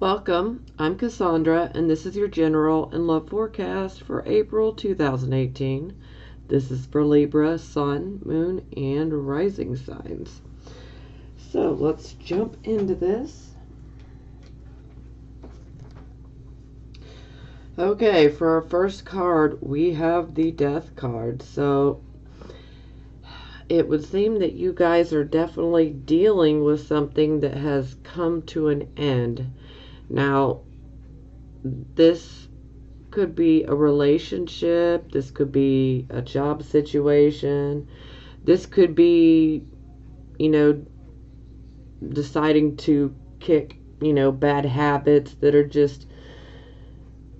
Welcome, I'm Cassandra, and this is your general and love forecast for April 2018. This is for Libra, Sun, Moon, and Rising signs. So let's jump into this. Okay, for our first card, we have the Death card. So it would seem that you guys are definitely dealing with something that has come to an end. Now, this could be a relationship, this could be a job situation, this could be, deciding to kick, bad habits that are just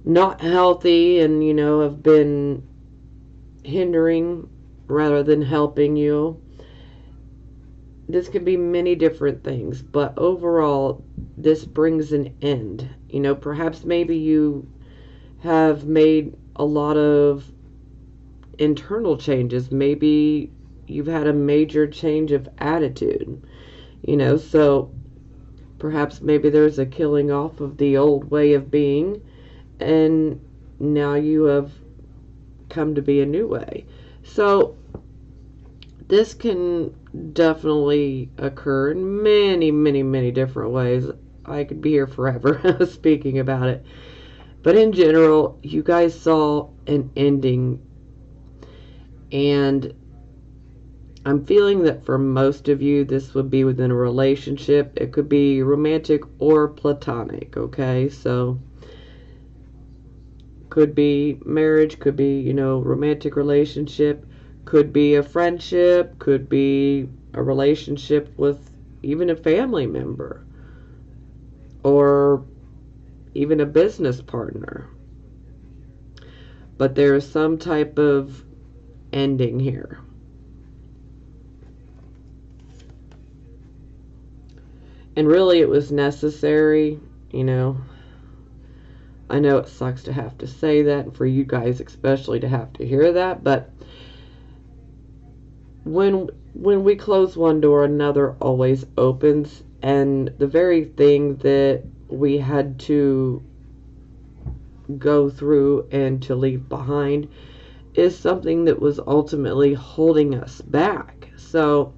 not healthy and, have been hindering rather than helping you. This could be many different things, but overall, this brings an end. Perhaps maybe you have made a lot of internal changes. Maybe you've had a major change of attitude, so perhaps maybe there's a killing off of the old way of being, and now you have come to be a new way. So this can definitely occur in many, many, many different ways. I could be here forever speaking about it. But in general, you guys saw an ending. And I'm feeling that for most of you, this would be within a relationship. It could be romantic or platonic, okay? So could be marriage, could be, romantic relationship, could be a friendship, could be a relationship with even a family member, or even a business partner. But there is some type of ending here. And really it was necessary, I know it sucks to have to say that, and for you guys especially to have to hear that, but when we close one door, another always opens, and the very thing that we had to go through and to leave behind is something that was ultimately holding us back. So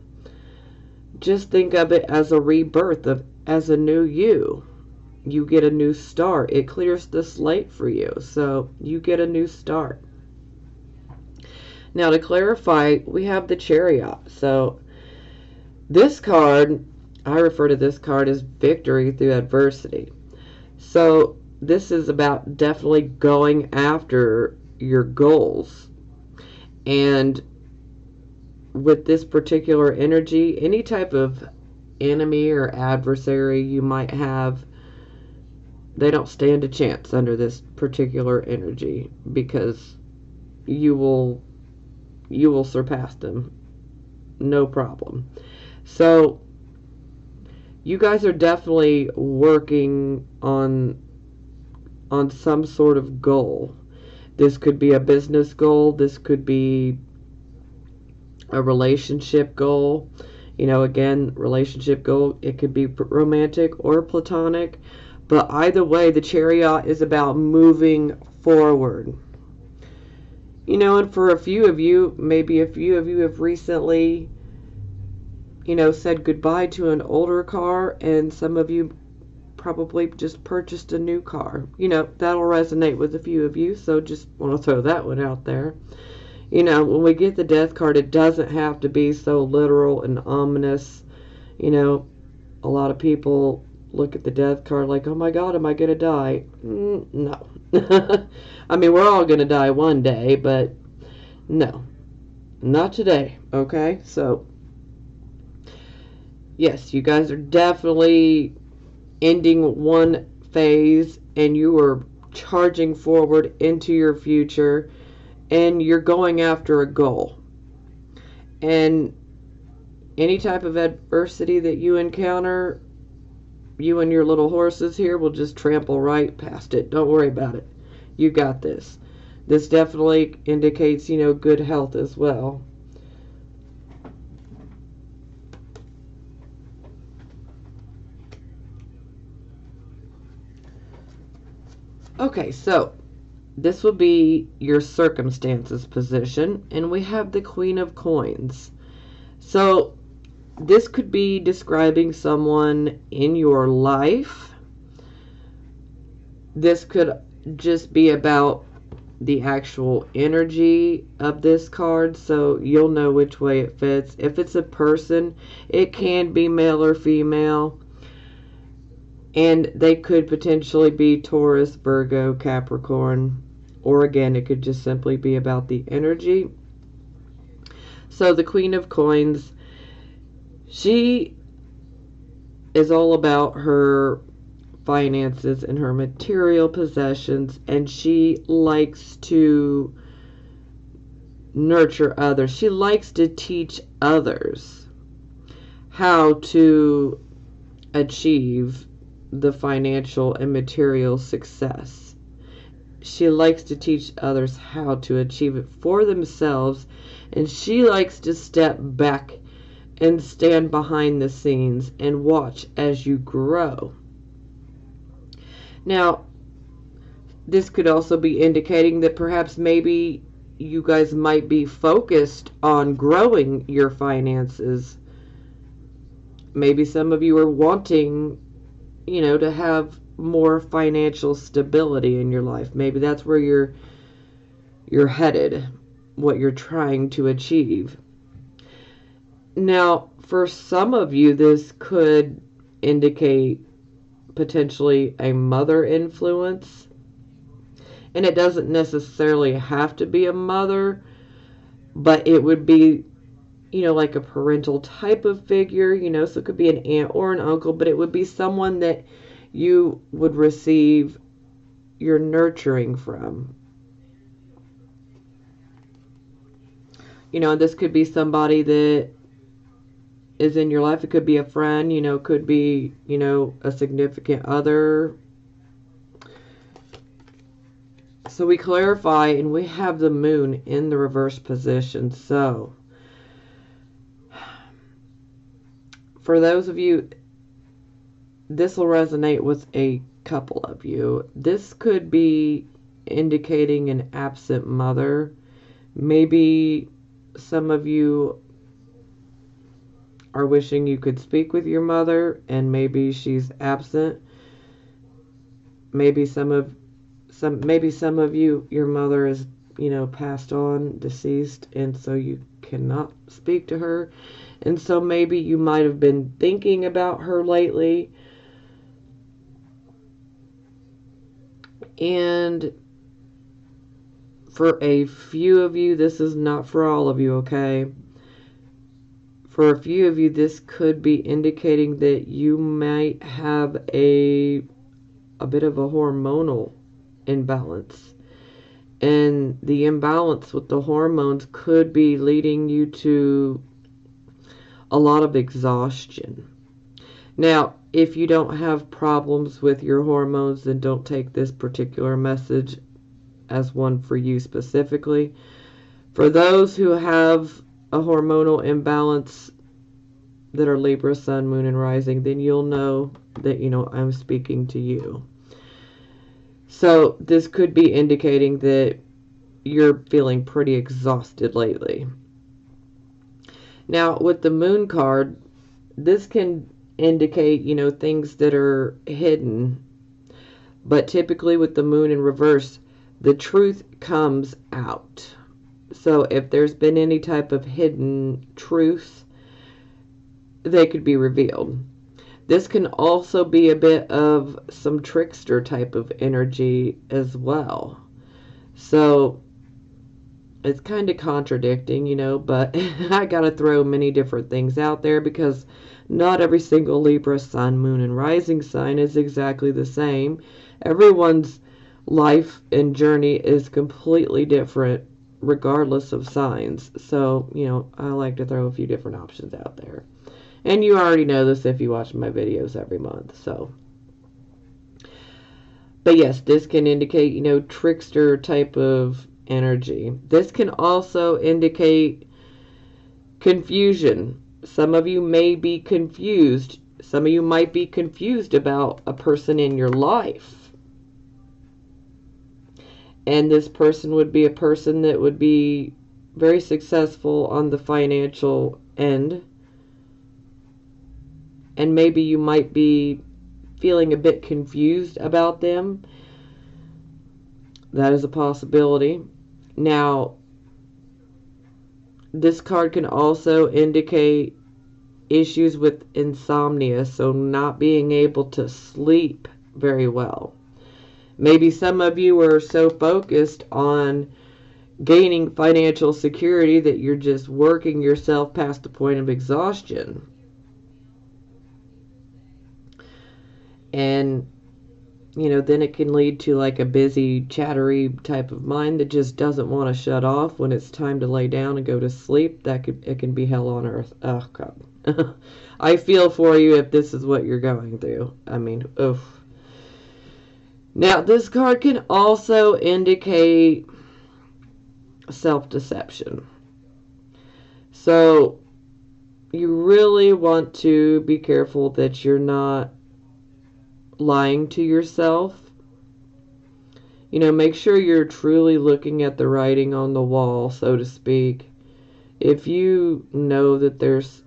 just think of it as a rebirth, as a new you. You get a new start. It clears the slate for you, so you get a new start. Now, to clarify, we have the Chariot. So this card, I refer to this card as victory through adversity. So this is about definitely going after your goals. And with this particular energy, any type of enemy or adversary you might have, they don't stand a chance under this particular energy, because you will surpass them, no problem. So you guys are definitely working on some sort of goal. This could be a business goal, this could be a relationship goal. Again, relationship goal, it could be romantic or platonic, but either way, the Chariot is about moving forward. And for a few of you, maybe a few of you have recently, said goodbye to an older car, and some of you probably just purchased a new car. That'll resonate with a few of you, so just want to throw that one out there. When we get the Death card, it doesn't have to be so literal and ominous. A lot of people look at the Death card like, oh my God, am I going to die? No. I mean, we're all going to die one day, but no. Not today, okay? So, yes, you guys are definitely ending one phase, and you are charging forward into your future, and you're going after a goal. And any type of adversity that you encounter, you and your little horses here will just trample right past it. Don't worry about it. You got this. This definitely indicates, good health as well. Okay, so this will be your circumstances position, and we have the Queen of Coins. So this could be describing someone in your life. This could just be about the actual energy of this card, so you'll know which way it fits. If it's a person, it can be male or female, and they could potentially be Taurus, Virgo, Capricorn, or again, it could just simply be about the energy. So the Queen of Coins, she is all about her finances and her material possessions, and she likes to nurture others. She likes to teach others how to achieve the financial and material success. She likes to teach others how to achieve it for themselves, and she likes to step back and stand behind the scenes and watch as you grow. Now, this could also be indicating that perhaps maybe you guys might be focused on growing your finances. Maybe some of you are wanting, to have more financial stability in your life. Maybe that's where you're headed, what you're trying to achieve. Now, for some of you, this could indicate potentially a mother influence. And it doesn't necessarily have to be a mother, but it would be, like a parental type of figure, so it could be an aunt or an uncle, but it would be someone that you would receive your nurturing from. This could be somebody that is in your life. It could be a friend, could be, a significant other. So we clarify, and we have the moon in the reverse position. So for those of you, this will resonate with a couple of you. This could be indicating an absent mother. Maybe some of you are wishing you could speak with your mother, and maybe she's absent. Maybe some of you, your mother is, passed on, deceased, and so you cannot speak to her. And so maybe you might have been thinking about her lately. And for a few of you, this is not for all of you, okay? For a few of you, this could be indicating that you might have a bit of a hormonal imbalance. And the imbalance with the hormones could be leading you to a lot of exhaustion. Now, if you don't have problems with your hormones, then don't take this particular message as one for you specifically. For those who have a hormonal imbalance that are Libra, Sun, Moon, and Rising, then you'll know that, I'm speaking to you. So this could be indicating that you're feeling pretty exhausted lately. Now, with the Moon card, this can indicate, things that are hidden. But typically with the Moon in reverse, the truth comes out. So if there's been any type of hidden truth, they could be revealed. This can also be a bit of some trickster type of energy as well. So it's kind of contradicting, but I gotta throw many different things out there because not every single Libra, Sun, Moon, and Rising sign is exactly the same. Everyone's life and journey is completely different regardless of signs. So, I like to throw a few different options out there. And you already know this if you watch my videos every month, so. But yes, this can indicate, trickster type of energy. This can also indicate confusion. Some of you may be confused. Some of you might be confused about a person in your life. And this person would be a person that would be very successful on the financial end. And maybe you might be feeling a bit confused about them. That is a possibility. Now, this card can also indicate issues with insomnia, so not being able to sleep very well. Maybe some of you are so focused on gaining financial security that you're just working yourself past the point of exhaustion. And, then it can lead to like a busy, chattery type of mind that just doesn't want to shut off when it's time to lay down and go to sleep. It can be hell on earth. Oh, God. I feel for you if this is what you're going through. I mean, oof. Now, this card can also indicate self-deception. So, you really want to be careful that you're not lying to yourself. Make sure you're truly looking at the writing on the wall, so to speak. If you know that there's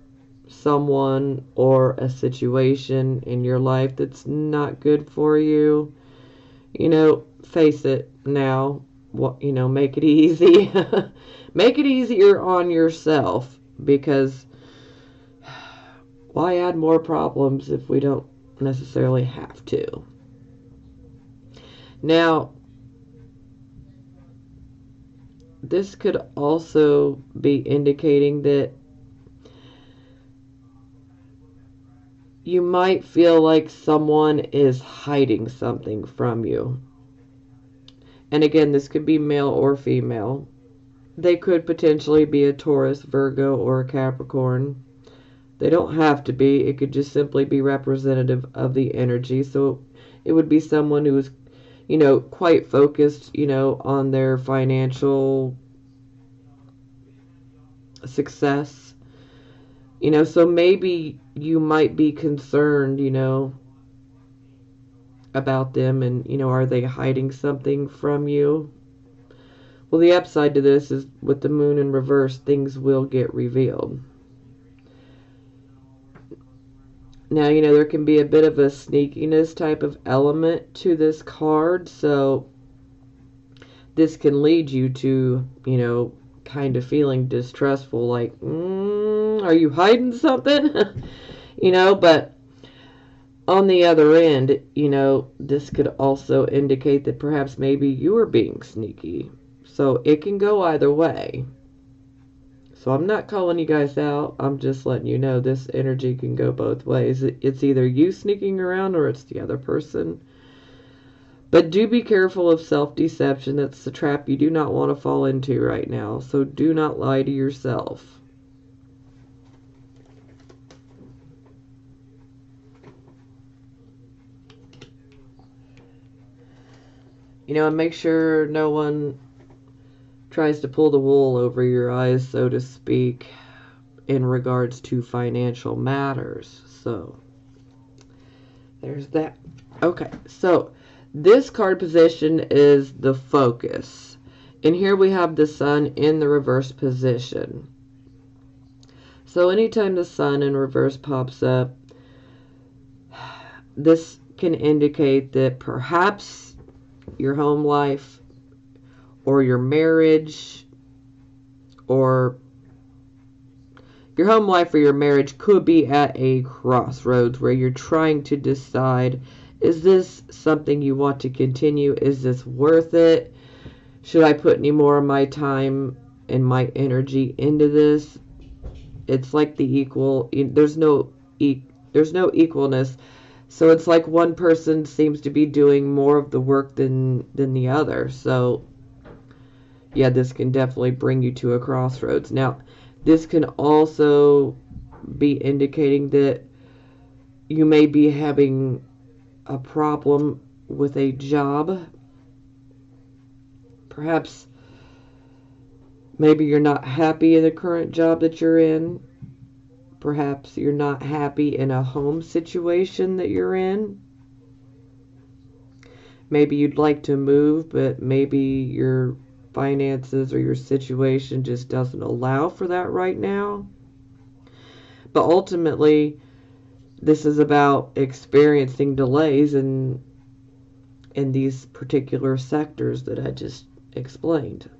someone or a situation in your life that's not good for you, face it now. Make it easy. Make it easier on yourself, because why add more problems if we don't necessarily have to? Now, this could also be indicating that you might feel like someone is hiding something from you. And again, this could be male or female. They could potentially be a Taurus, Virgo, or a Capricorn. They don't have to be. It could just simply be representative of the energy. So it would be someone who is, quite focused, on their financial success. So maybe you might be concerned, about them, and, are they hiding something from you? Well, the upside to this is with the moon in reverse, things will get revealed. Now, there can be a bit of a sneakiness type of element to this card, so this can lead you to, kind of feeling distrustful, like, are you hiding something? But on the other end, this could also indicate that perhaps maybe you are being sneaky. So it can go either way. So I'm not calling you guys out. I'm just letting you know this energy can go both ways. It's either you sneaking around or it's the other person. But do be careful of self-deception. That's the trap you do not want to fall into right now. So do not lie to yourself. And make sure no one tries to pull the wool over your eyes, so to speak, in regards to financial matters. So there's that. Okay, so this card position is the focus. And here we have the sun in the reverse position. So anytime the sun in reverse pops up, this can indicate that perhaps your home life or your marriage or your home life or your marriage could be at a crossroads where you're trying to decide, is this something you want to continue? Is this worth it? Should I put any more of my time and my energy into this? It's like the equal, there's no equalness. So it's like one person seems to be doing more of the work than the other. So yeah, this can definitely bring you to a crossroads. Now, this can also be indicating that you may be having a problem with a job. Perhaps maybe you're not happy in the current job that you're in. Perhaps you're not happy in a home situation that you're in. Maybe you'd like to move, but maybe your finances or your situation just doesn't allow for that right now. But ultimately, this is about experiencing delays in these particular sectors that I just explained.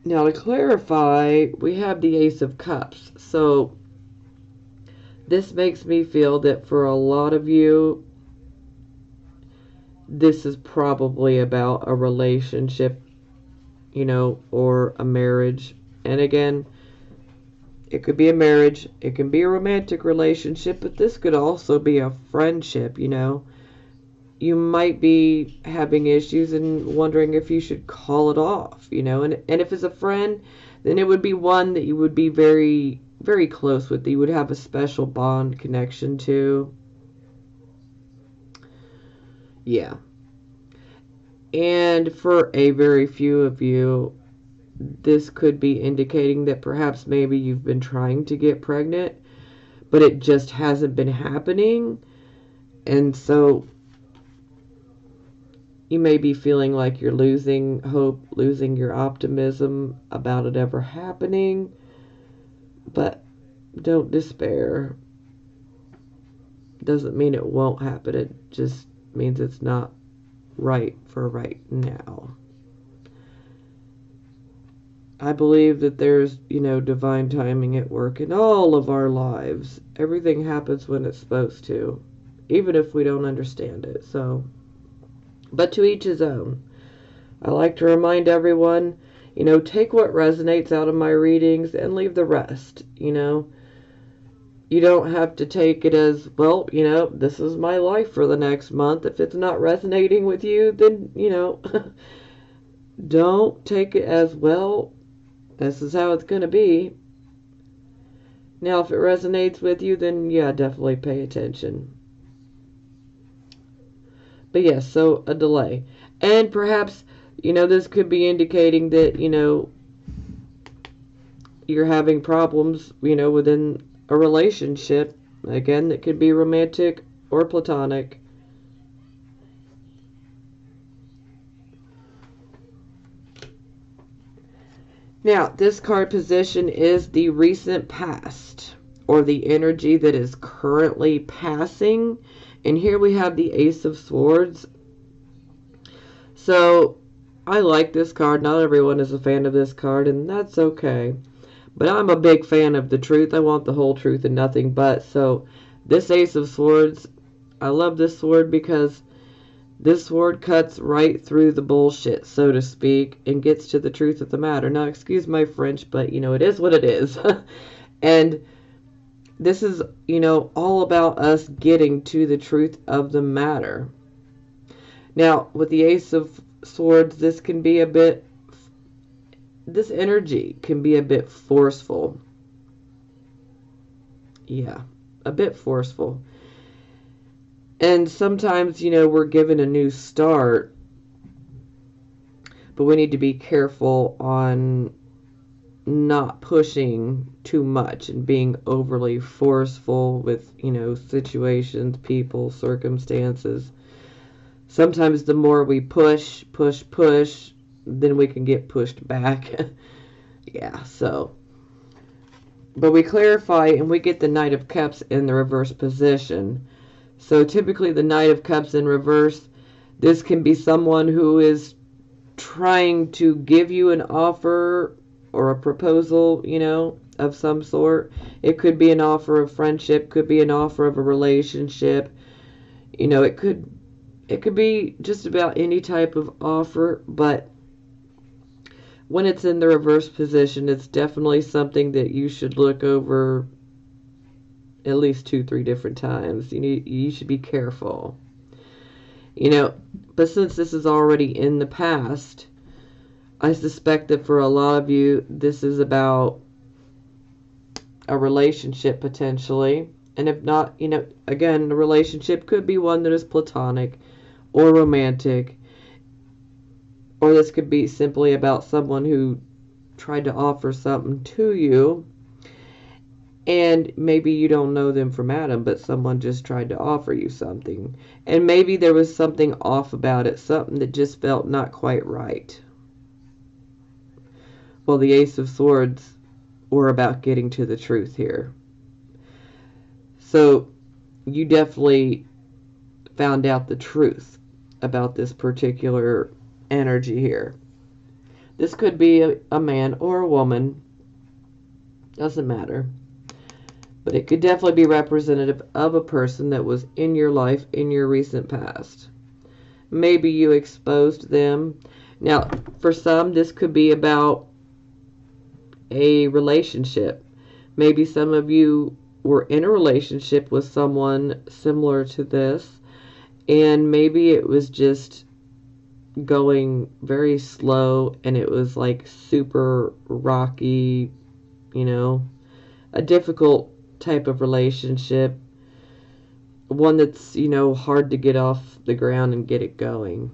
Now, to clarify, we have the Ace of Cups. So this makes me feel that for a lot of you, this is probably about a relationship, or a marriage. And again, it could be a marriage, it can be a romantic relationship, but this could also be a friendship. You might be having issues and wondering if you should call it off, and if it's a friend, then it would be one that you would be very, very close with, that you would have a special bond connection to. Yeah. And for a very few of you, this could be indicating that perhaps maybe you've been trying to get pregnant, but it just hasn't been happening. And so you may be feeling like you're losing hope, losing your optimism about it ever happening. But don't despair. Doesn't mean it won't happen. It just means it's not right for right now. I believe that there's, divine timing at work in all of our lives. Everything happens when it's supposed to, even if we don't understand it. So, but to each his own. I like to remind everyone, take what resonates out of my readings and leave the rest. You don't have to take it as, well, this is my life for the next month. If it's not resonating with you, then, don't take it as, well, this is how it's going to be. Now, if it resonates with you, then yeah, definitely pay attention. But yes, so a delay. And perhaps, this could be indicating that, you're having problems, within a relationship. Again, that could be romantic or platonic. Now, this card position is the recent past, or the energy that is currently passing. And here we have the Ace of Swords. So, I like this card. Not everyone is a fan of this card, and that's okay. But I'm a big fan of the truth. I want the whole truth and nothing but. So, this Ace of Swords, I love this sword because this sword cuts right through the bullshit, so to speak, and gets to the truth of the matter. Now, excuse my French, but, it is what it is. And this is, all about us getting to the truth of the matter. Now, with the Ace of Swords, this energy can be a bit forceful. Yeah, a bit forceful. And sometimes, we're given a new start, but we need to be careful on not pushing too much and being overly forceful with, situations, people, circumstances. Sometimes the more we push, then we can get pushed back. Yeah, so. But we clarify and we get the Knight of Cups in the reverse position. So typically the Knight of Cups in reverse, this can be someone who is trying to give you an offer or a proposal, of some sort. It could be an offer of friendship, could be an offer of a relationship. It could be just about any type of offer, but when it's in the reverse position, it's definitely something that you should look over at least 2-3 different times. You should be careful. But since this is already in the past, I suspect that for a lot of you, this is about a relationship potentially. And if not, again, the relationship could be one that is platonic or romantic. Or this could be simply about someone who tried to offer something to you. And maybe you don't know them from Adam, but someone just tried to offer you something. And maybe there was something off about it, something that just felt not quite right. Well, the Ace of Swords were about getting to the truth here. So you definitely found out the truth about this particular energy here. This could be a man or a woman. Doesn't matter. But it could definitely be representative of a person that was in your life in your recent past. Maybe you exposed them. Now, for some, this could be about a relationship. Maybe some of you were in a relationship with someone similar to this, and maybe it was just going very slow and it was like super rocky, a difficult type of relationship, one that's, hard to get off the ground and get it going.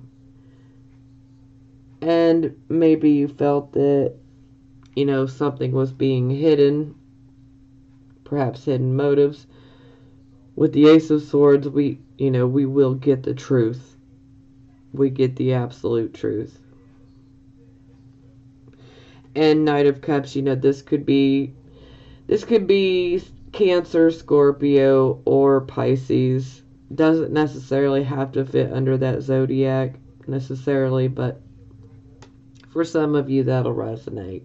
And maybe you felt that, something was being hidden, perhaps hidden motives. With the Ace of Swords, we will get the truth. We get the absolute truth. And Knight of Cups, this could be Cancer, Scorpio, or Pisces. Doesn't necessarily have to fit under that zodiac necessarily, but for some of you that'll resonate.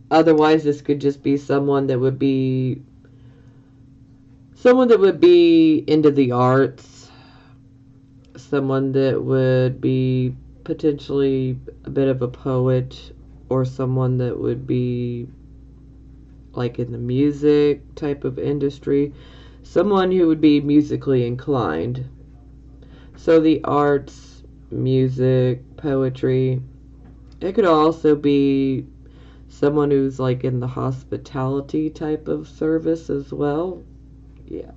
Otherwise, this could just be someone that would be into the arts, someone that would be potentially a bit of a poet, or someone that would be like in the music type of industry, someone who would be musically inclined. So the arts, music, poetry. It could also be someone who's like in the hospitality type of service as well. Yeah.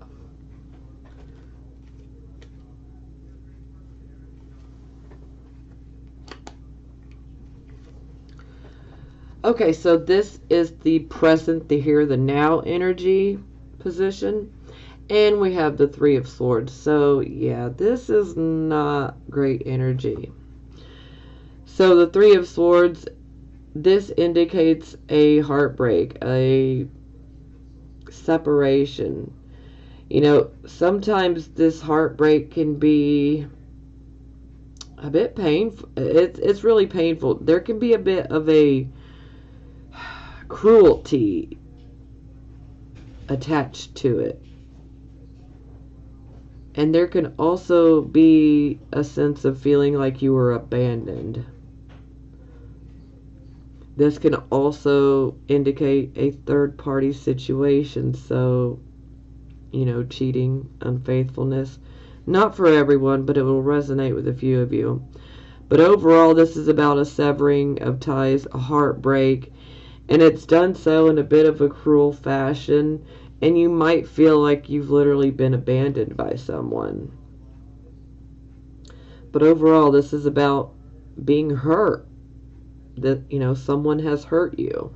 Okay, so this is the present, the here, the now energy position. And we have the Three of Swords. So, yeah, this is not great energy. So, the Three of Swords, this indicates a heartbreak, a separation. Sometimes this heartbreak can be a bit painful. It's really painful. There can be a bit of a cruelty attached to it. And there can also be a sense of feeling like you were abandoned. This can also indicate a third-party situation, so, cheating, unfaithfulness. Not for everyone, but it will resonate with a few of you. But overall, this is about a severing of ties, a heartbreak, and it's done so in a bit of a cruel fashion, and you might feel like you've literally been abandoned by someone. But overall, this is about being hurt. That, someone has hurt you.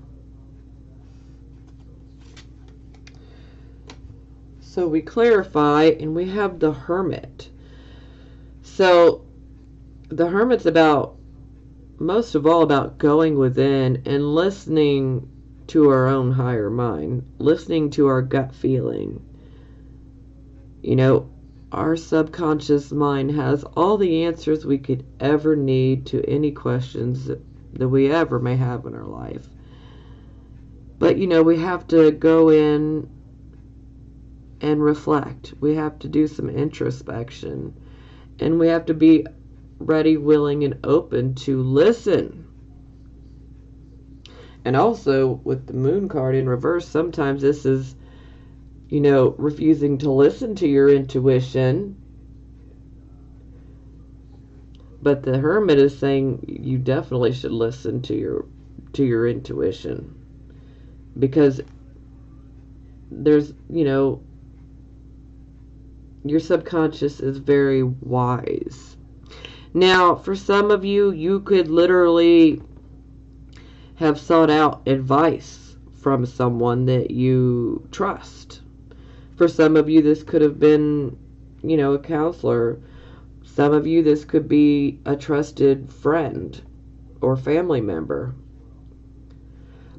So we clarify, and we have the Hermit. So the Hermit's most of all about going within and listening to our own higher mind, listening to our gut feeling. Our subconscious mind has all the answers we could ever need to any questions that we ever may have in our life. But, we have to go in and reflect. We have to do some introspection. And we have to be ready, willing, and open to listen. And also, with the Moon card in reverse, sometimes this is, refusing to listen to your intuition. But the Hermit is saying you definitely should listen to your intuition. Because there's, your subconscious is very wise. Now, for some of you, you could literally have sought out advice from someone that you trust. For some of you, this could have been, a counselor. Some of you, this could be a trusted friend or family member.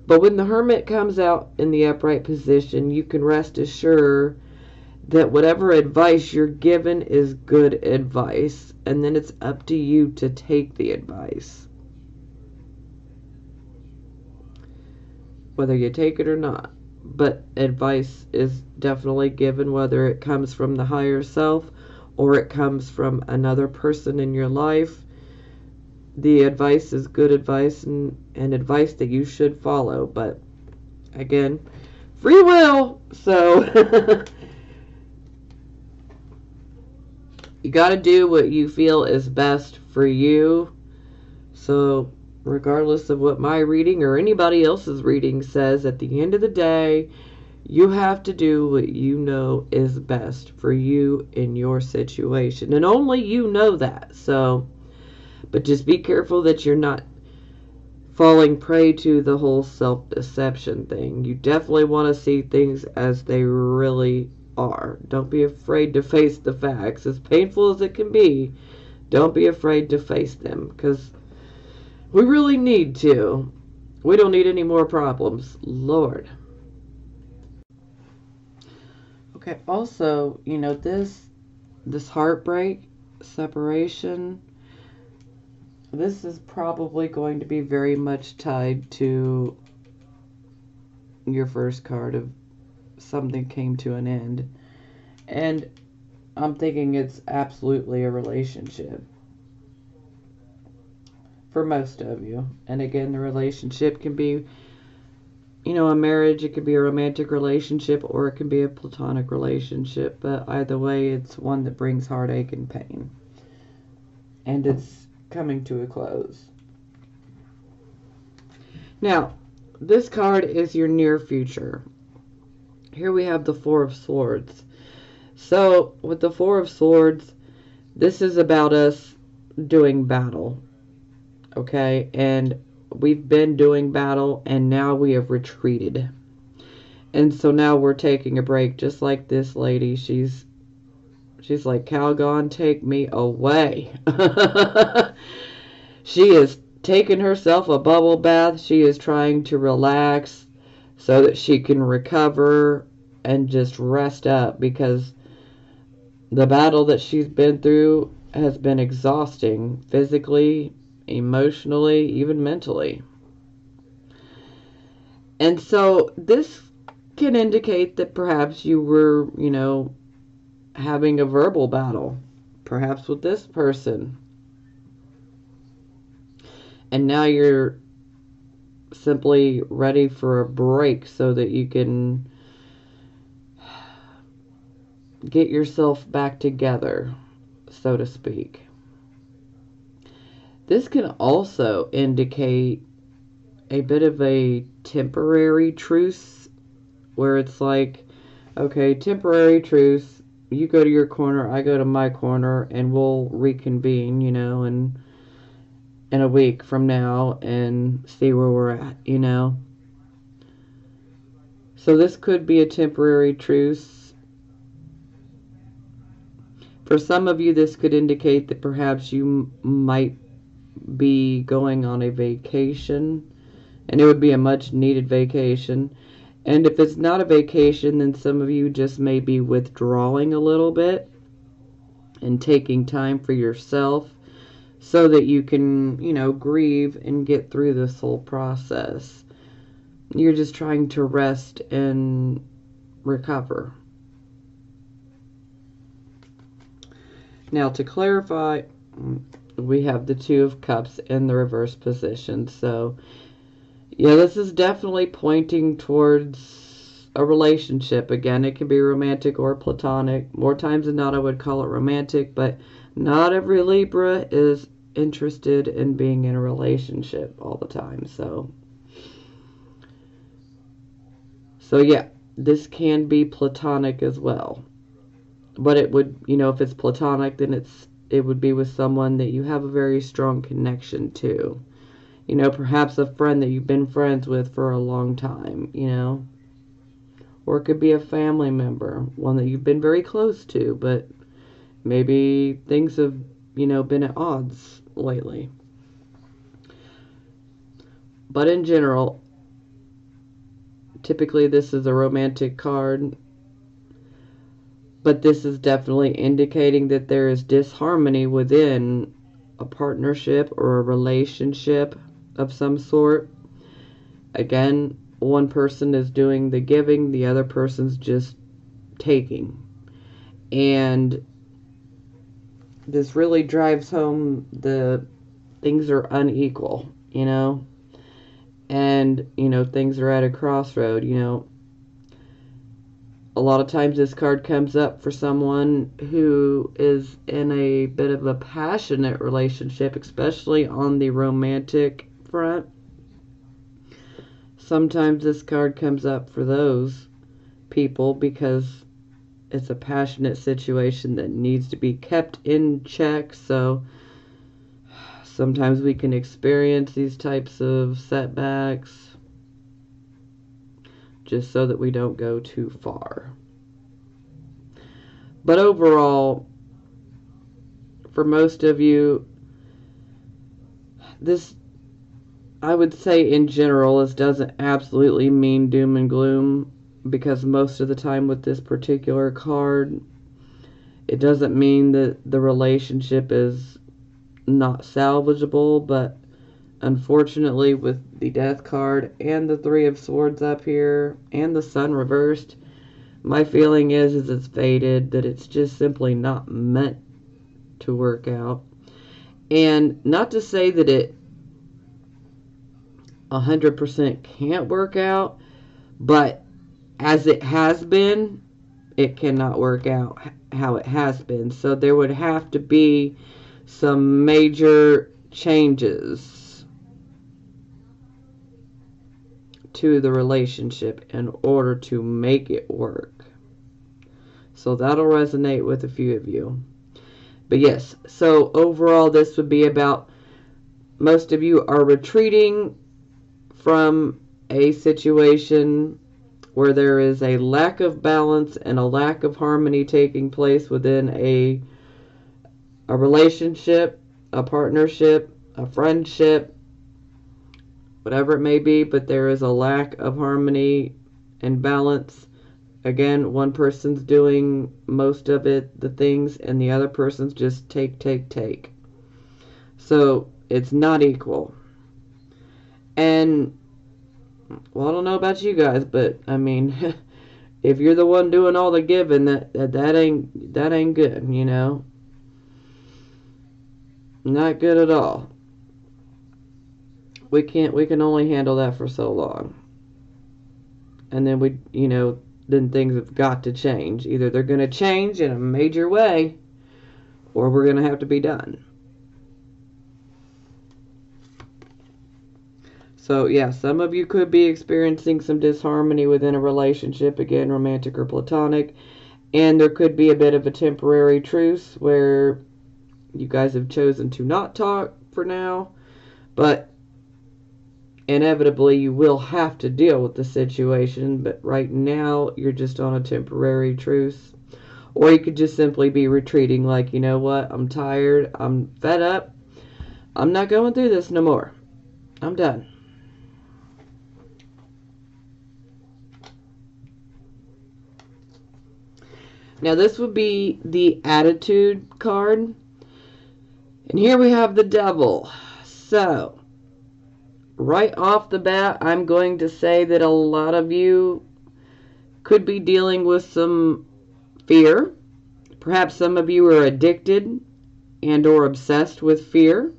But when the Hermit comes out in the upright position, you can rest assured that whatever advice you're given is good advice, and then it's up to you to take the advice, whether you take it or not. But advice is definitely given, whether it comes from the higher self or it comes from another person in your life. The advice is good advice and advice that you should follow. But again, free will. So you got to do what you feel is best for you. So regardless of what my reading or anybody else's reading says, at the end of the day, you have to do what you know is best for you in your situation. And only you know that. So, but just be careful that you're not falling prey to the whole self-deception thing. You definitely want to see things as they really are. Don't be afraid to face the facts. As painful as it can be, don't be afraid to face them, because we really need to. We don't need any more problems. Lord. Okay, also, this heartbreak, separation, this is probably going to be very much tied to your first card of something came to an end. And I'm thinking it's absolutely a relationship for most of you. And again, the relationship can be, a marriage, it could be a romantic relationship, or it can be a platonic relationship. But either way, it's one that brings heartache and pain. And it's coming to a close. Now, this card is your near future. Here we have the Four of Swords. So, with the Four of Swords, this is about us doing battle. Okay? And we've been doing battle, and now we have retreated. And so now we're taking a break, just like this lady. She's like, Calgon, take me away. She is taking herself a bubble bath. She is trying to relax so that she can recover and just rest up, because the battle that she's been through has been exhausting, physically, emotionally, even mentally. And so this can indicate that perhaps you were, having a verbal battle, perhaps with this person. And now you're simply ready for a break so that you can get yourself back together, so to speak. This can also indicate a bit of a temporary truce, where it's like, okay, temporary truce, you go to your corner, I go to my corner, and we'll reconvene, in a week from now and see where we're at, So this could be a temporary truce. For some of you, this could indicate that perhaps you might be going on a vacation, and it would be a much needed vacation. And if it's not a vacation, then some of you just may be withdrawing a little bit and taking time for yourself so that you can, grieve and get through this whole process. You're just trying to rest and recover. Now, to clarify, we have the Two of Cups in the reverse position. So, yeah, this is definitely pointing towards a relationship. Again, it can be romantic or platonic. More times than not, I would call it romantic, but not every Libra is interested in being in a relationship all the time. So yeah, this can be platonic as well. But it would, if it's platonic, then it would be with someone that you have a very strong connection to. You know, perhaps a friend that you've been friends with for a long time, you know. Or it could be a family member, one that you've been very close to, but maybe things have, you know, been at odds lately. But in general, typically this is a romantic card, but this is definitely indicating that there is disharmony within a partnership or a relationship of some sort. Again, one person is doing the giving, the other person's just taking. And this really drives home the things are unequal, you know? And, you know, things are at a crossroad, you know. A lot of times this card comes up for someone who is in a bit of a passionate relationship, especially on the romantic front. Sometimes this card comes up for those people because it's a passionate situation that needs to be kept in check. So sometimes we can experience these types of setbacks just so that we don't go too far. But overall, for most of you, this, I would say in general, this doesn't absolutely mean doom and gloom, because most of the time with this particular card, it doesn't mean that the relationship is not salvageable, but unfortunately with the Death card and the Three of Swords up here and the Sun reversed, my feeling is it's faded, that it's just simply not meant to work out. And not to say that it 100% can't work out, but as it has been, it cannot work out how it has been. So there would have to be some major changes to the relationship in order to make it work. So that'll resonate with a few of you. But yes, so overall this would be about most of you are retreating from a situation where there is a lack of balance and a lack of harmony taking place within a relationship, a partnership, a friendship, whatever it may be, but there is a lack of harmony and balance. Again, one person's doing most of it, the things, and the other person's just take. So it's not equal. And, well, I don't know about you guys, but I mean, if you're the one doing all the giving, that ain't good, you know. Not good at all. We can only handle that for so long. And then then things have got to change. Either they're going to change in a major way, or we're going to have to be done. So, yeah, some of you could be experiencing some disharmony within a relationship, again, romantic or platonic, and there could be a bit of a temporary truce where you guys have chosen to not talk for now, but inevitably you will have to deal with the situation. But right now you're just on a temporary truce, or you could just simply be retreating, like, you know what, I'm tired, I'm fed up, I'm not going through this no more, I'm done. Now this would be the Attitude card, and here we have the Devil. So right off the bat, I'm going to say that a lot of you could be dealing with some fear. Perhaps some of you are addicted and or obsessed with fear.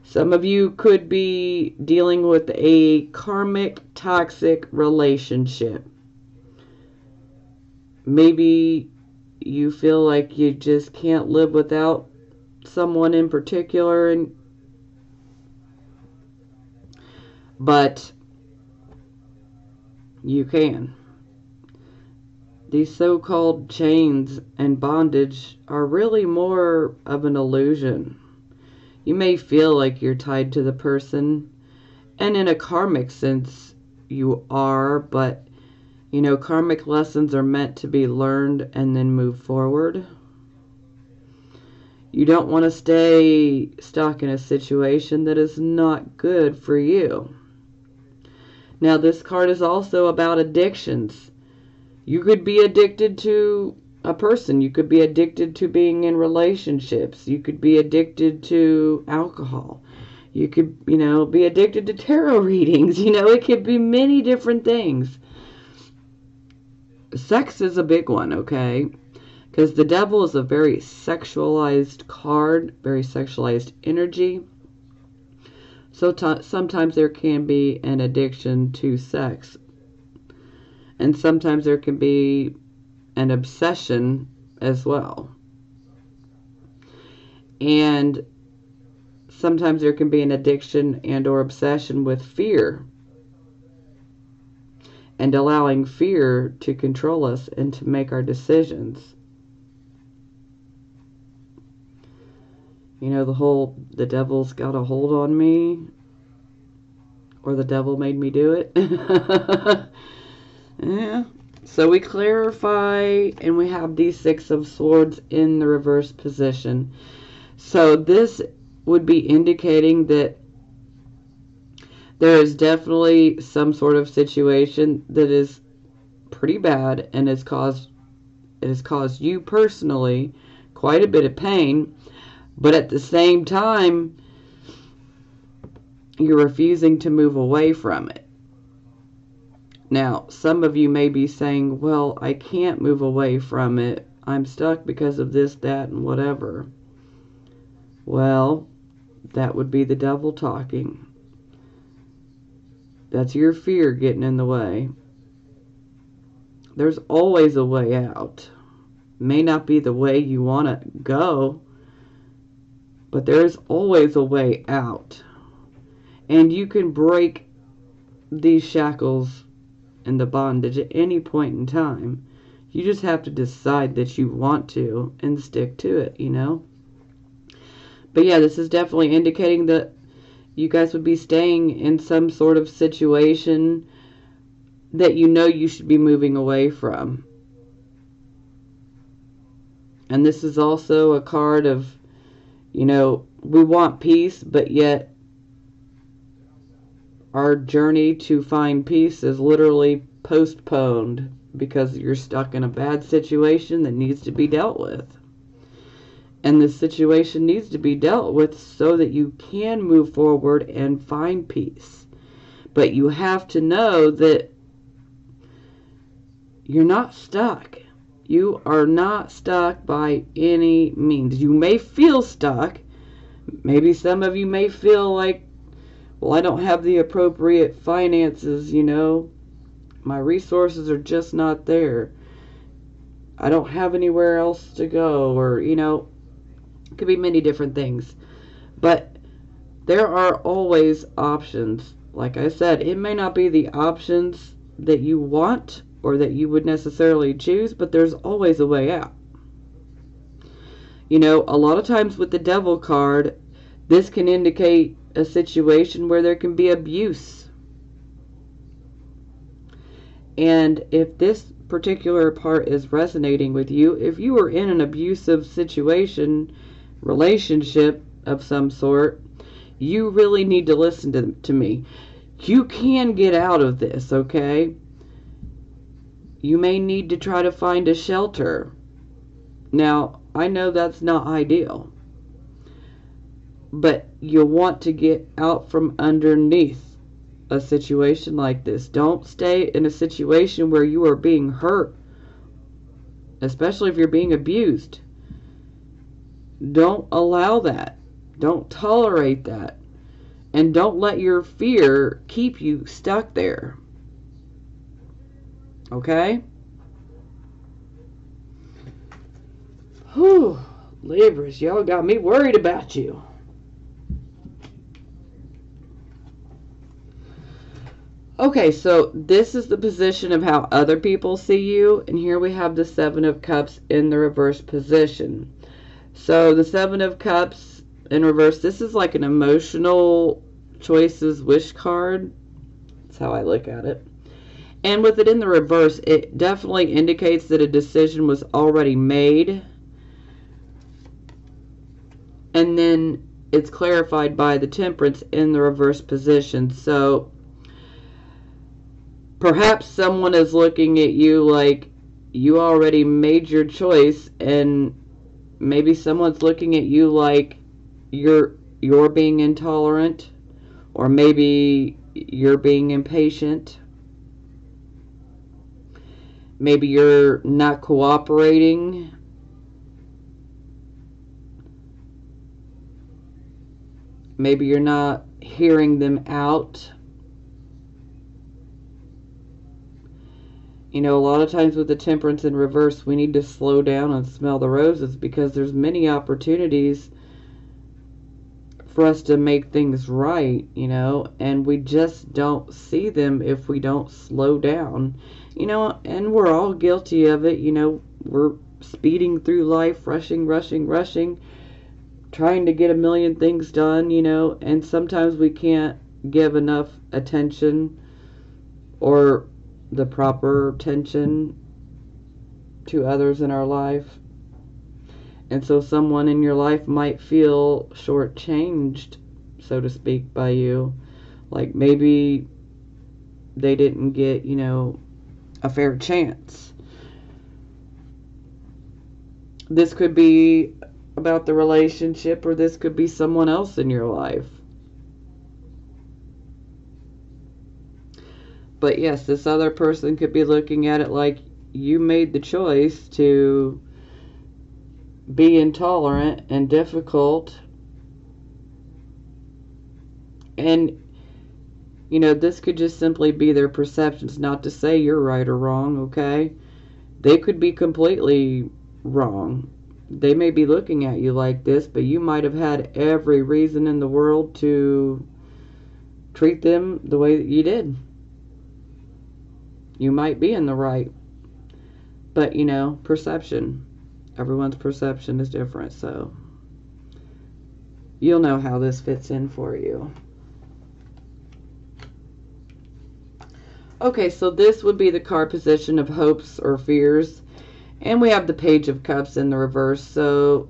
Some of you could be dealing with a karmic toxic relationship. Maybe you feel like you just can't live without someone in particular, but you can. These so-called chains and bondage are really more of an illusion. You may feel like you're tied to the person, and in a karmic sense, you are, but you know, karmic lessons are meant to be learned and then move forward. You don't want to stay stuck in a situation that is not good for you. Now, this card is also about addictions. You could be addicted to a person. You could be addicted to being in relationships. You could be addicted to alcohol. You could, you know, be addicted to tarot readings. You know, it could be many different things. Sex is a big one, okay? Because the devil is a very sexualized card, very sexualized energy. So sometimes there can be an addiction to sex. And sometimes there can be an obsession as well. And sometimes there can be an addiction and or obsession with fear. And allowing fear to control us and to make our decisions. You know, the devil's got a hold on me, or the devil made me do it. Yeah. So we clarify, and we have these Six of Swords in the reverse position. So this would be indicating that there is definitely some sort of situation that is pretty bad and it has caused you personally quite a bit of pain. But at the same time, you're refusing to move away from it. Now, some of you may be saying, well, I can't move away from it. I'm stuck because of this, that, and whatever. Well, that would be the devil talking. That's your fear getting in the way. There's always a way out. May not be the way you want to go, but there is always a way out. And you can break these shackles and the bondage at any point in time. You just have to decide that you want to and stick to it, you know? But yeah, this is definitely indicating that you guys would be staying in some sort of situation that you know you should be moving away from. And this is also a card of, you know, we want peace, but yet our journey to find peace is literally postponed because you're stuck in a bad situation that needs to be dealt with. And this situation needs to be dealt with so that you can move forward and find peace. But you have to know that you're not stuck. You are not stuck by any means. You may feel stuck. Maybe some of you may feel like, well, I don't have the appropriate finances, you know. My resources are just not there. I don't have anywhere else to go, or, you know, it could be many different things. But there are always options. Like I said, it may not be the options that you want or that you would necessarily choose, but there's always a way out. You know, a lot of times with the Devil card, this can indicate a situation where there can be abuse. And if this particular part is resonating with you, if you are in an abusive situation, relationship of some sort, you really need to listen to me. You can get out of this, okay? You may need to try to find a shelter. Now, I know that's not ideal, but you want to get out from underneath a situation like this. Don't stay in a situation where you are being hurt, especially if you're being abused. Don't allow that. Don't tolerate that. And don't let your fear keep you stuck there. Okay? Whew, Libras, y'all got me worried about you. Okay, so this is the position of how other people see you. And here we have the Seven of Cups in the reverse position. So the Seven of Cups in reverse, this is like an emotional choices wish card. That's how I look at it. And with it in the reverse, it definitely indicates that a decision was already made. And then it's clarified by the Temperance in the reverse position. So perhaps someone is looking at you like you already made your choice, and maybe someone's looking at you like you're being intolerant, or maybe you're being impatient. Maybe you're not cooperating. Maybe you're not hearing them out. You know, a lot of times with the Temperance in reverse, we need to slow down and smell the roses, because there's many opportunities for us to make things right, you know, and we just don't see them if we don't slow down, you know, and we're all guilty of it, you know. We're speeding through life, rushing, trying to get a million things done, you know, and sometimes we can't give enough attention or the proper attention to others in our life. And so someone in your life might feel shortchanged, so to speak, by you. Like maybe they didn't get, you know, a fair chance. This could be about the relationship, or this could be someone else in your life. But yes, this other person could be looking at it like you made the choice to be intolerant and difficult. And, you know, this could just simply be their perceptions, not to say you're right or wrong, okay? They could be completely wrong. They may be looking at you like this, but you might have had every reason in the world to treat them the way that you did. You might be in the right. But, you know, perception. Everyone's perception is different, so you'll know how this fits in for you. Okay, so this would be the card position of hopes or fears. And we have the Page of Cups in the reverse. So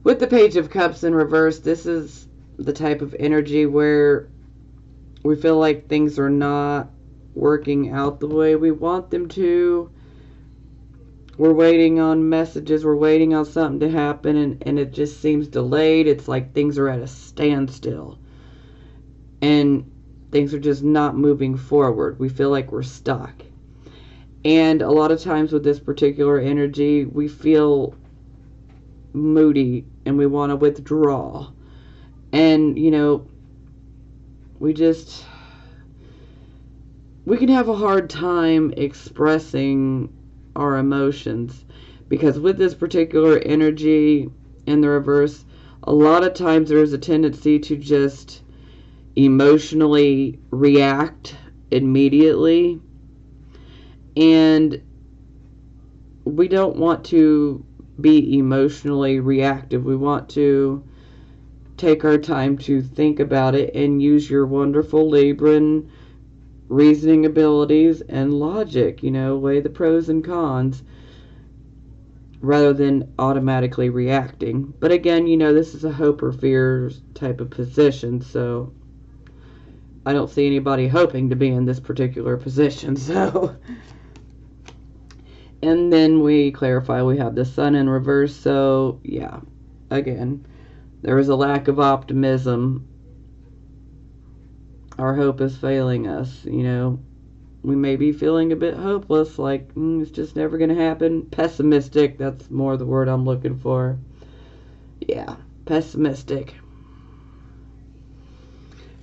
with the Page of Cups in reverse, this is the type of energy where we feel like things are not working out the way we want them to. We're waiting on messages, we're waiting on something to happen, and it just seems delayed. It's like things are at a standstill. And things are just not moving forward. We feel like we're stuck. And a lot of times with this particular energy, we feel moody and we want to withdraw. And, you know, we can have a hard time expressing our emotions, because with this particular energy in the reverse, a lot of times there's a tendency to just emotionally react immediately, and we don't want to be emotionally reactive. We want to take our time to think about it and use your wonderful Libran reasoning abilities and logic, you know, weigh the pros and cons rather than automatically reacting. But again, you know, this is a hope or fears type of position, so I don't see anybody hoping to be in this particular position. So, and then we clarify we have the Sun in reverse. So yeah, again, there is a lack of optimism. Our hope is failing us, you know. We may be feeling a bit hopeless, like it's just never going to happen. Pessimistic, that's more the word I'm looking for. Yeah, pessimistic.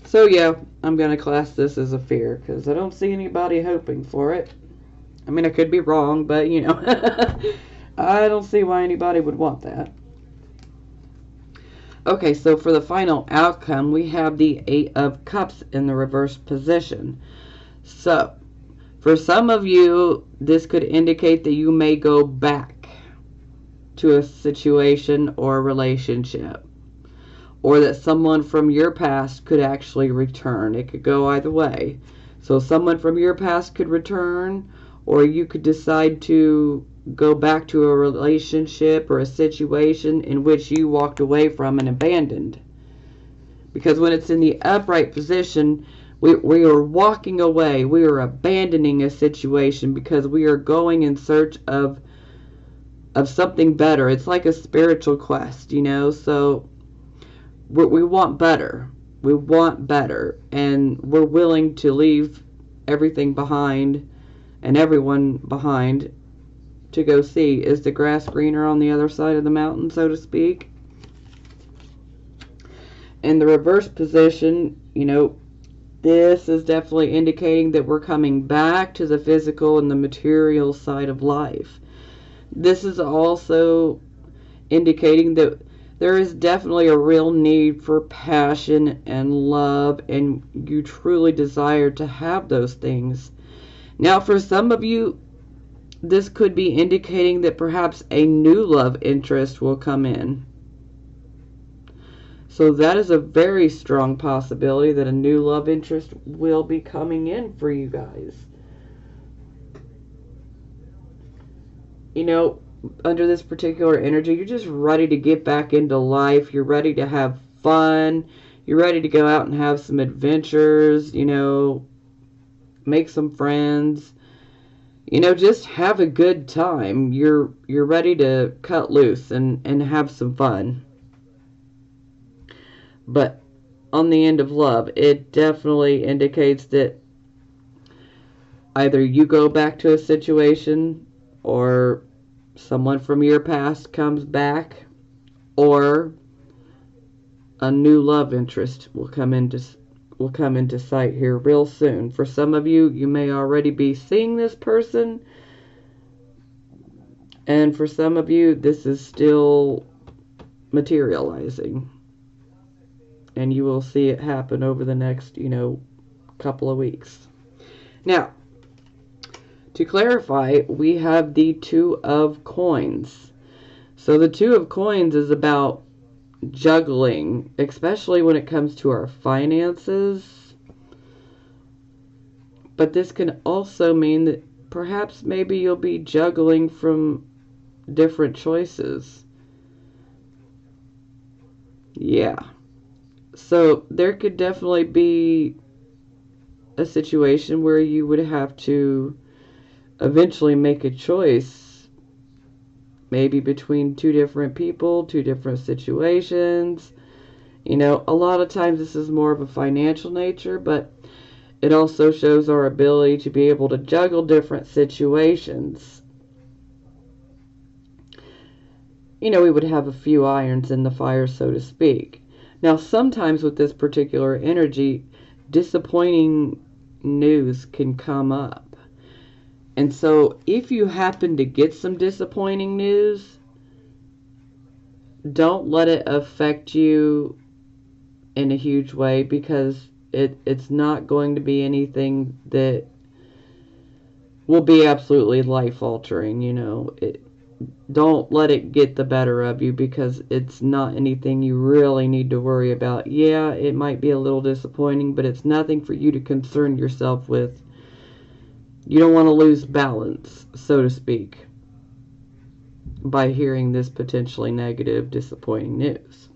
So yeah, I'm going to class this as a fear, because I don't see anybody hoping for it. I mean, I could be wrong, but you know, I don't see why anybody would want that. Okay, so for the final outcome, we have the Eight of Cups in the reverse position. So, for some of you, this could indicate that you may go back to a situation or a relationship. or that someone from your past could actually return. It could go either way. So someone from your past could return, or you could decide to go back to a relationship or a situation in which you walked away from and abandoned. Because when it's in the upright position, we are walking away. We are abandoning a situation because we are going in search of something better. It's like a spiritual quest, you know. So we want better. We want better, and we're willing to leave everything behind and everyone behind to go see, is the grass greener on the other side of the mountain, so to speak. In the reverse position, you know, this is definitely indicating that we're coming back to the physical and the material side of life. This is also indicating that there is definitely a real need for passion and love, and you truly desire to have those things. Now, for some of you, this could be indicating that perhaps a new love interest will come in. So that is a very strong possibility that a new love interest will be coming in for you guys. You know, under this particular energy, you're just ready to get back into life. You're ready to have fun. You're ready to go out and have some adventures, you know, make some friends. You know, just have a good time. You're ready to cut loose and have some fun. But on the end of love, it definitely indicates that either you go back to a situation, or someone from your past comes back, or a new love interest will come into sight here real soon. For some of you, you may already be seeing this person, and for some of you, this is still materializing. And you will see it happen over the next, you know, couple of weeks. Now, to clarify, we have the Two of Coins. So the Two of Coins is about juggling, especially when it comes to our finances. But this can also mean that perhaps maybe you'll be juggling from different choices. Yeah. So there could definitely be a situation where you would have to eventually make a choice, maybe between two different people, two different situations. You know, a lot of times this is more of a financial nature, but it also shows our ability to be able to juggle different situations. You know, we would have a few irons in the fire, so to speak. Now, sometimes with this particular energy, disappointing news can come up. And so, if you happen to get some disappointing news, don't let it affect you in a huge way, because it's not going to be anything that will be absolutely life-altering, you know. Don't let it get the better of you, because it's not anything you really need to worry about. Yeah, it might be a little disappointing, but it's nothing for you to concern yourself with. You don't want to lose balance, so to speak, by hearing this potentially negative, disappointing news.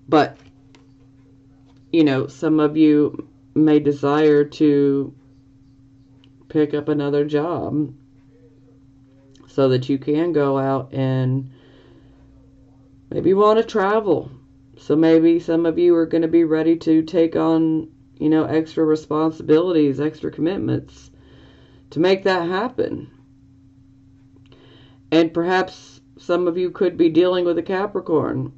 But, you know, some of you may desire to pick up another job so that you can go out and maybe want to travel. So maybe some of you are going to be ready to take on, you know, extra responsibilities, extra commitments to make that happen. And perhaps some of you could be dealing with a Capricorn.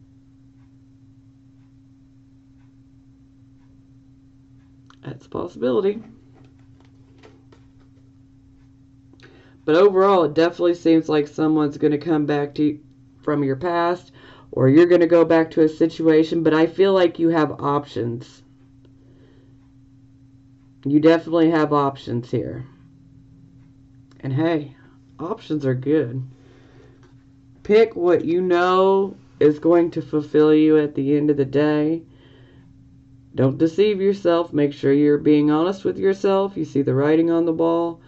That's a possibility. But overall, it definitely seems like someone's going to come back to you from your past, or you're going to go back to a situation, but I feel like you have options. You definitely have options here. And hey, options are good. Pick what you know is going to fulfill you at the end of the day. Don't deceive yourself. Make sure you're being honest with yourself. You see the writing on the wall.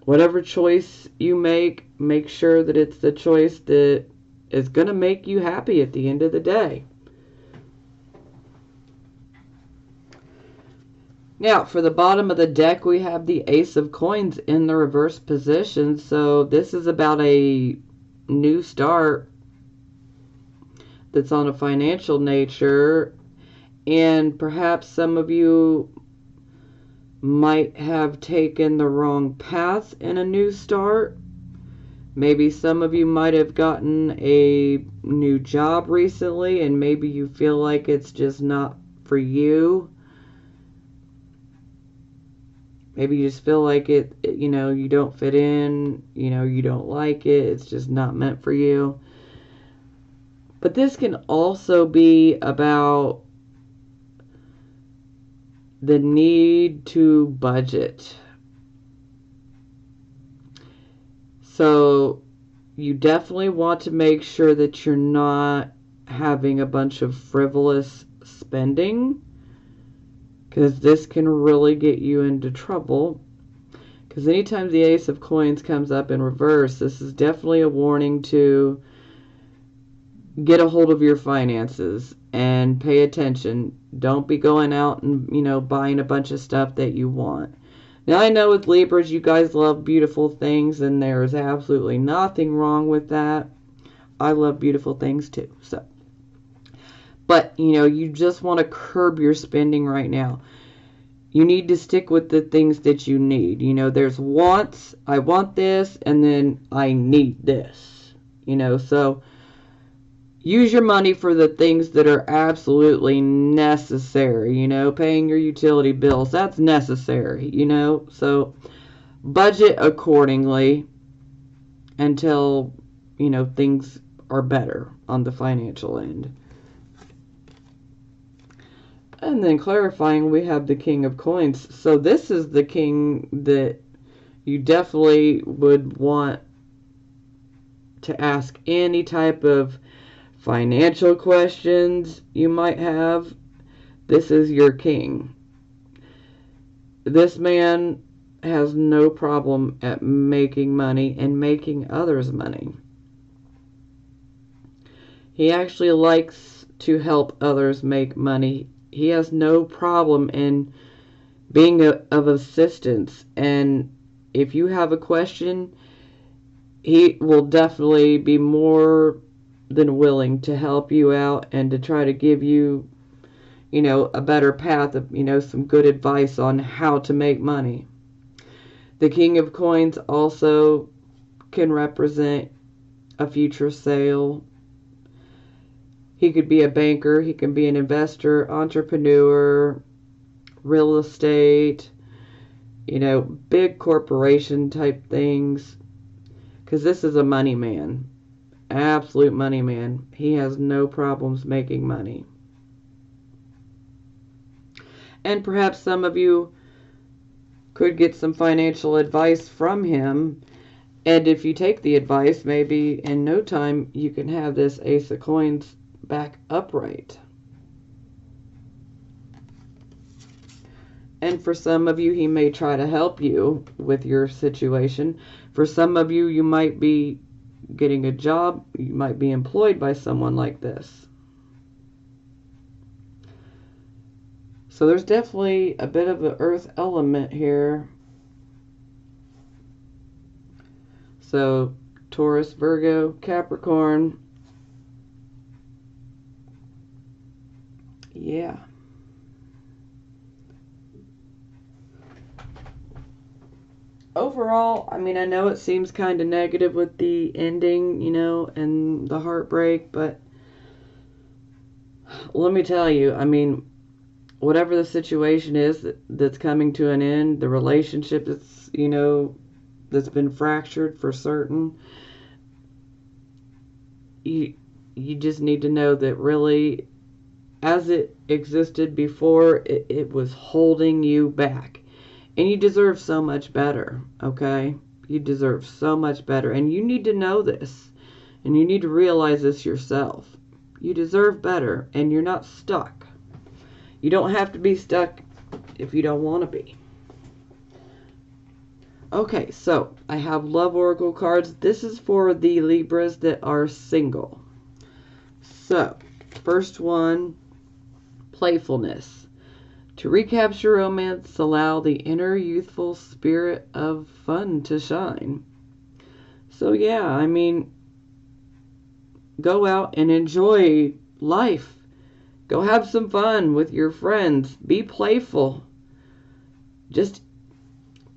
Whatever choice you make sure that it's the choice that is going to make you happy at the end of the day. Now, for the bottom of the deck, we have the Ace of Coins in the reverse position. So this is about a new start that's on a financial nature. And perhaps some of you might have taken the wrong path in a new start. Maybe some of you might have gotten a new job recently and maybe you feel like it's just not for you. Maybe you just feel like you don't fit in, you don't like it, it's just not meant for you. But this can also be about the need to budget. So you definitely want to make sure that you're not having a bunch of frivolous spending, because this can really get you into trouble. Because anytime the Ace of Coins comes up in reverse, this is definitely a warning to get a hold of your finances and pay attention. Don't be going out and, buying a bunch of stuff that you want. Now, I know with Libras, you guys love beautiful things, and there's absolutely nothing wrong with that. I love beautiful things too. But, you just want to curb your spending right now. You need to stick with the things that you need. There's wants, I want this, and then I need this. So use your money for the things that are absolutely necessary, paying your utility bills, that's necessary, so budget accordingly until, things are better on the financial end. And then clarifying, we have the King of Coins. So this is the king that you definitely would want to ask any type of financial questions you might have. This is your king. This man has no problem at making money and making others money. He actually likes to help others make money. He has no problem in being of assistance. And if you have a question, he will definitely be more than willing to help you out and to try to give you, a better path of, some good advice on how to make money. The King of Coins also can represent a future sale. He could be a banker, he can be an investor, entrepreneur, real estate, big corporation type things. Because this is a money man. Absolute money man. He has no problems making money. And perhaps some of you could get some financial advice from him. And if you take the advice, maybe in no time you can have this Ace of Coins back upright. And for some of you, he may try to help you with your situation. For some of you, you might be getting a job. You might be employed by someone like this. So there's definitely a bit of an earth element here. So Taurus, Virgo, Capricorn. Yeah. Overall, I know it seems kind of negative with the ending, and the heartbreak, but let me tell you, whatever the situation is that's coming to an end, the relationship that's, that's been fractured for certain, you just need to know that really, as it existed before, it was holding you back. And you deserve so much better, okay? You deserve so much better. And you need to know this. And you need to realize this yourself. You deserve better, and you're not stuck. You don't have to be stuck if you don't want to be. Okay, so I have Love Oracle cards. This is for the Libras that are single. So, first one, playfulness. To recapture romance, allow the inner youthful spirit of fun to shine. So yeah, I mean, go out and enjoy life. Go have some fun with your friends. Be playful. Just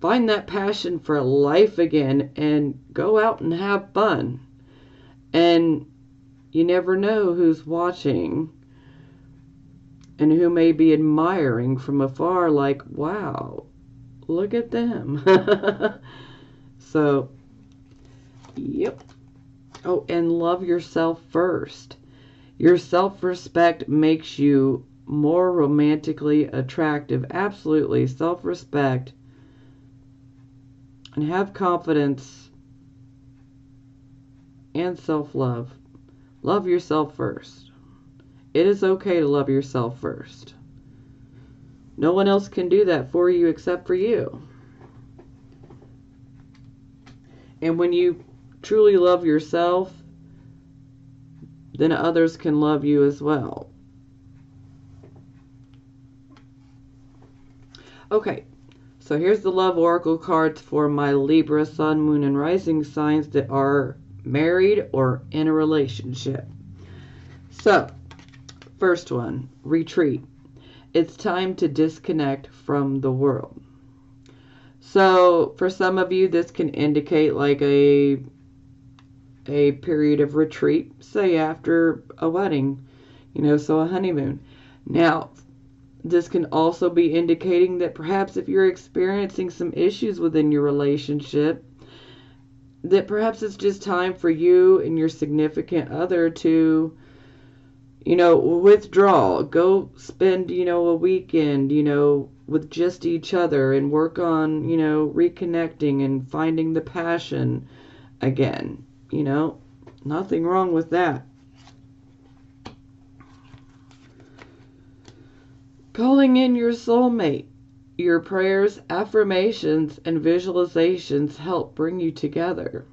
find that passion for life again and go out and have fun. And you never know who's watching and who may be admiring from afar, like, wow, look at them. So, yep. Oh, and love yourself first. Your self-respect makes you more romantically attractive. Absolutely. Self-respect. And have confidence and self-love. Love yourself first. It is okay to love yourself first. No one else can do that for you except for you. And when you truly love yourself, then others can love you as well. Okay, so here's the Love Oracle cards for my Libra, Sun, Moon, and Rising signs that are married or in a relationship. So, first one, retreat. It's time to disconnect from the world. So, for some of you, this can indicate like a period of retreat, say after a wedding, so a honeymoon. Now, this can also be indicating that perhaps if you're experiencing some issues within your relationship, that perhaps it's just time for you and your significant other to, withdraw. Go spend, a weekend, with just each other and work on, reconnecting and finding the passion again. Nothing wrong with that. Calling in your soulmate. Your prayers, affirmations, and visualizations help bring you together.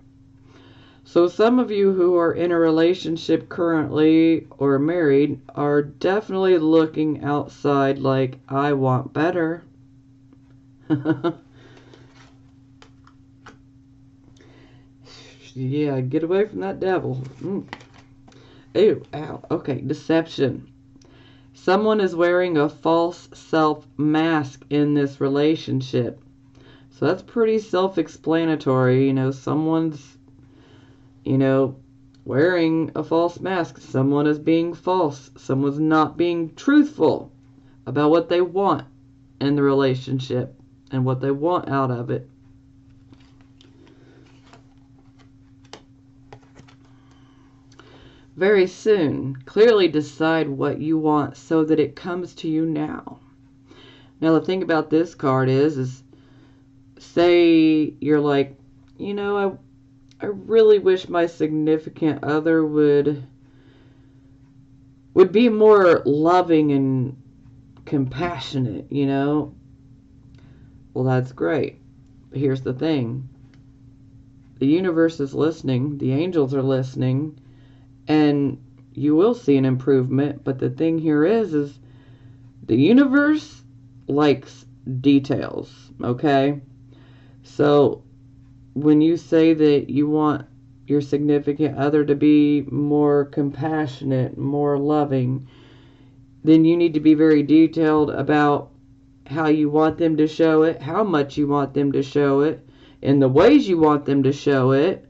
So some of you who are in a relationship currently or married are definitely looking outside like, I want better. Yeah, get away from that devil. Ew, ow. Okay, deception. Someone is wearing a false self mask in this relationship. So that's pretty self-explanatory. Someone's, wearing a false mask. Someone is being false. Someone's not being truthful about what they want in the relationship and what they want out of it. Very soon, clearly decide what you want so that it comes to you now. Now, the thing about this card is say you're like, I really wish my significant other would be more loving and compassionate, Well, that's great. But here's the thing. The universe is listening. The angels are listening. And you will see an improvement. But the thing here is the universe likes details, okay? So when you say that you want your significant other to be more compassionate, more loving, then you need to be very detailed about how you want them to show it, how much you want them to show it, and the ways you want them to show it.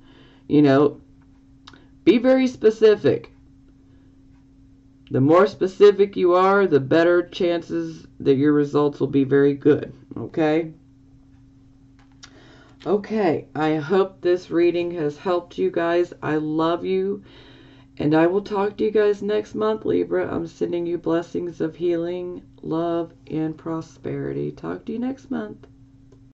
Be very specific. The more specific you are, the better chances that your results will be very good. Okay? Okay, I hope this reading has helped you guys. I love you. And I will talk to you guys next month, Libra. I'm sending you blessings of healing, love, and prosperity. Talk to you next month.